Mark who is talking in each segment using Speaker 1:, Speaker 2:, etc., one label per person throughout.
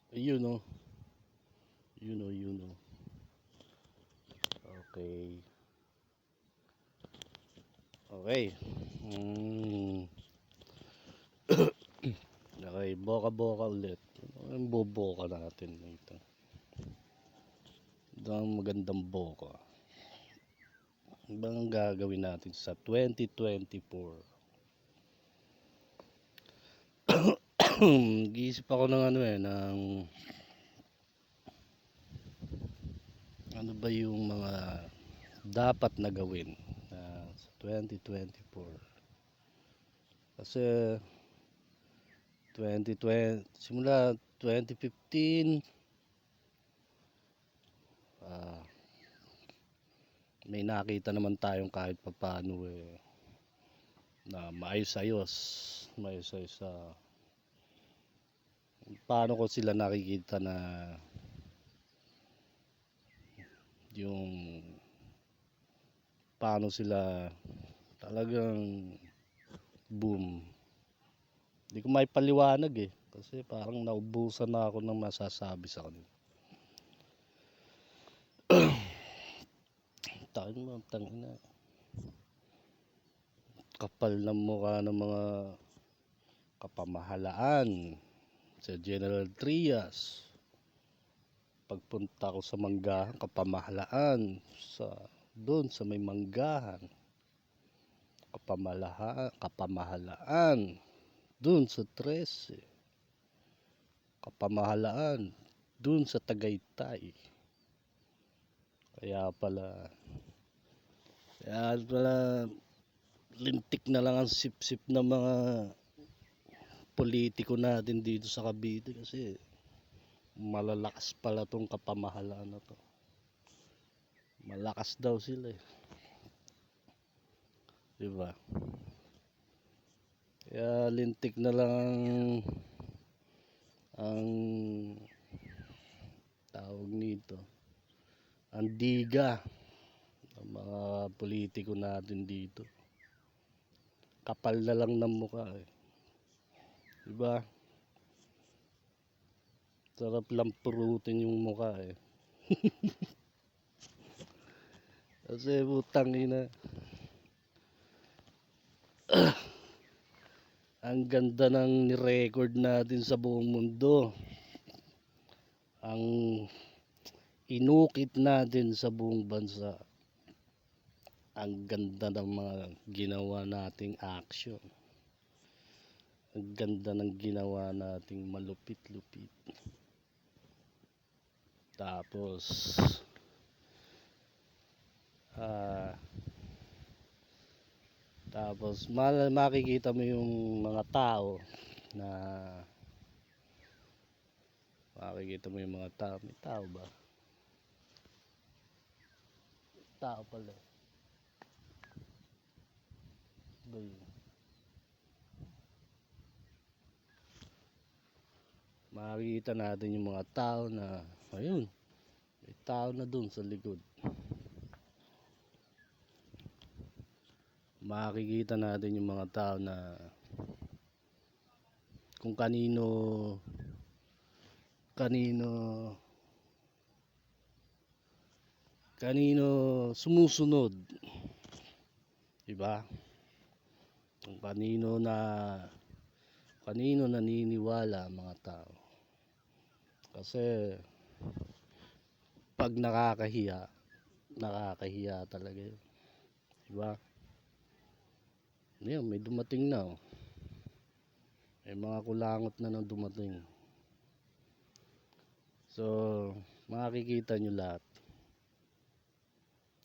Speaker 1: Ayun oh. Yun oh, yun oh. Okay. Okay. Mm. Okay, boka-boka ulit. Ang boboka natin ito. Ito ang magandang boka. Ano bang gagawin natin sa 2024? Giisip ako ng ano ng ano ba yung mga dapat na gawin sa 2024. Kasi 2020, simula 2015, ah, may nakita naman tayong kahit papaano na maayos-ayos, maayos-ayos sa paano ko sila nakikita na yung paano sila talagang boom. Hindi ko maipaliwanag kasi parang naubusan na ako ng masasabi sa kanila. Tangin mo, tangin na. Kapal ng mukha ng mga kapamahalaan sa General Trias. Pagpunta ko sa manggahan, kapamahalaan sa doon sa may manggahan. Kapamahalaan doon sa 13. Kapamahalaan doon sa Tagaytay. Kaya pala lintik na lang ang sip-sip ng mga politiko natin dito sa Cavite kasi malalakas pala tong kapamahalaan na to. Malakas daw sila diba? Kaya lintik na lang ang tawag nito, ang diga ng mga politiko natin dito. Kapal na lang ng mukha diba? Sarap lang purutin yung mukha kasi putang ina, ang ganda ng ni-record natin sa buong mundo. Ang inukit natin sa buong bansa. Ang ganda ng mga ginawa nating action. Ang ganda ng ginawa nating malupit-lupit. Tapos makikita mo yung mga tao na may tao ba? Tao pala. Ba yun? Makikita natin yung mga tao na ayun, may tao na dun sa likod. Makikita natin yung mga tao na kung kanino sumusunod, diba? Kung kanino naniniwala ang mga tao. Kasi pag nakakahiya talaga yun, diba? Ngayon may dumating na may mga kulangot na nang dumating. So makikita nyo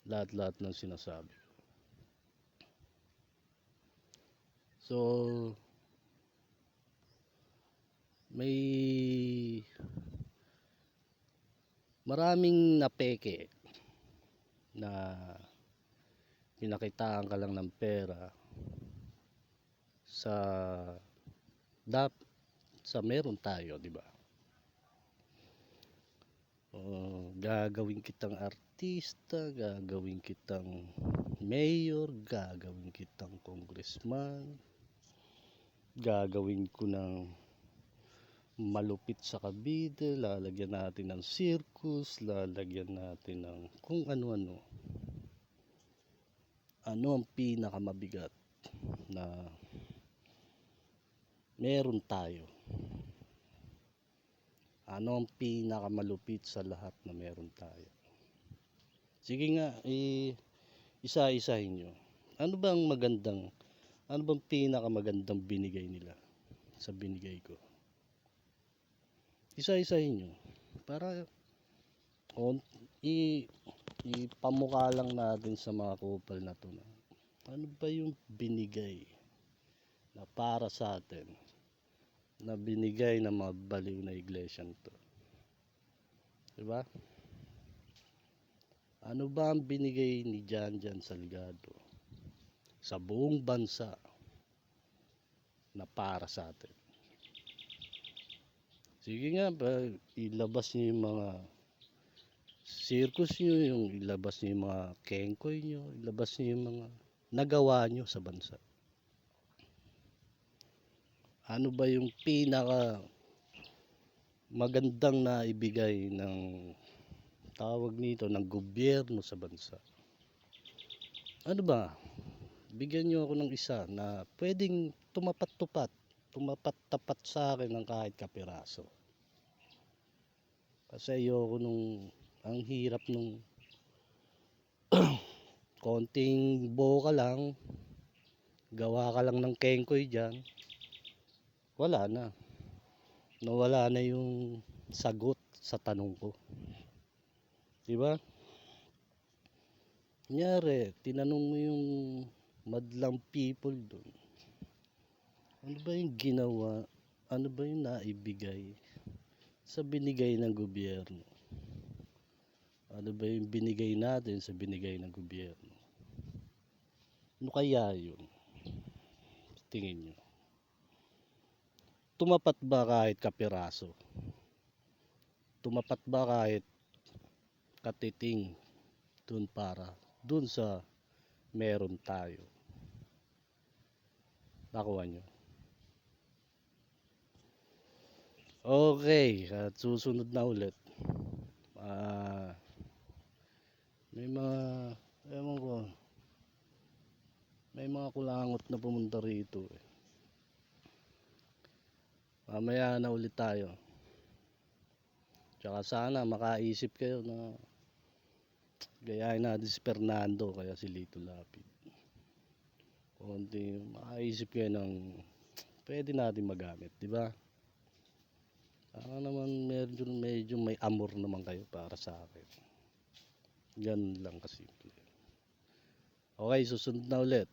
Speaker 1: lahat ng sinasabi. So may maraming napeke na pinakitaan ka lang ng pera sa meron tayo, di ba? Gagawin kitang artista, gagawin kitang mayor, gagawin kitang congressman, gagawin ko ng malupit sa Cavite, lalagyan natin ng circus, lalagyan natin ng kung ano-ano. Ano ang pinakamabigat na meron tayo? Ano ang pinakamalupit sa lahat na meron tayo? Sige nga, isa-isahin nyo. Ano bang pinakamagandang binigay nila sa binigay ko? Isa-isahin nyo. Para ipamukha lang natin sa mga kupal na to na ano ba yung binigay na para sa atin, na binigay ng mga baliw na iglesia to. Diba? Ano ba ang binigay ni Jan Salgado sa buong bansa na para sa atin? Sige nga, ilabas niyo yung mga circus niyo, ilabas niyo yung mga kengkoy niyo, ilabas niyo yung mga nagawa niyo sa bansa. Ano ba yung pinaka magandang naibigay ng tawag nito ng gobyerno sa bansa? Ano ba? Bigyan niyo ako ng isa na pwedeng tumapat-tapat sa akin ng kahit kapiraso. Kasi ayoko ang hirap nung konting boka lang, gawa ka lang ng kengkoy dyan, wala na. Nawala na yung sagot sa tanong ko. Diba? Kunyari, tinanong mo yung madlang people doon. Ano ba yung ginawa? Ano ba yung naibigay sa binigay ng gobyerno? Ano ba yung binigay natin sa binigay ng gobyerno? Ano kaya yun? Tingin nyo. Tumapat ba kahit kapiraso? Tumapat ba kahit katiting dun sa meron tayo? Nakuha nyo? Okay, at susunod na ulit. May mga, ewan ko, may mga kulangot na pumunta rito. Mamaya na ulit tayo. Tsaka sana makaisip kayo na gayahin natin si Fernando kaya si Lito Lapid. Konti makaisip kayo ng pwede natin magamit, di ba? Para naman medyo may amor naman kayo para sa akin. Ganun lang kasimple. Okay, susunod na ulit.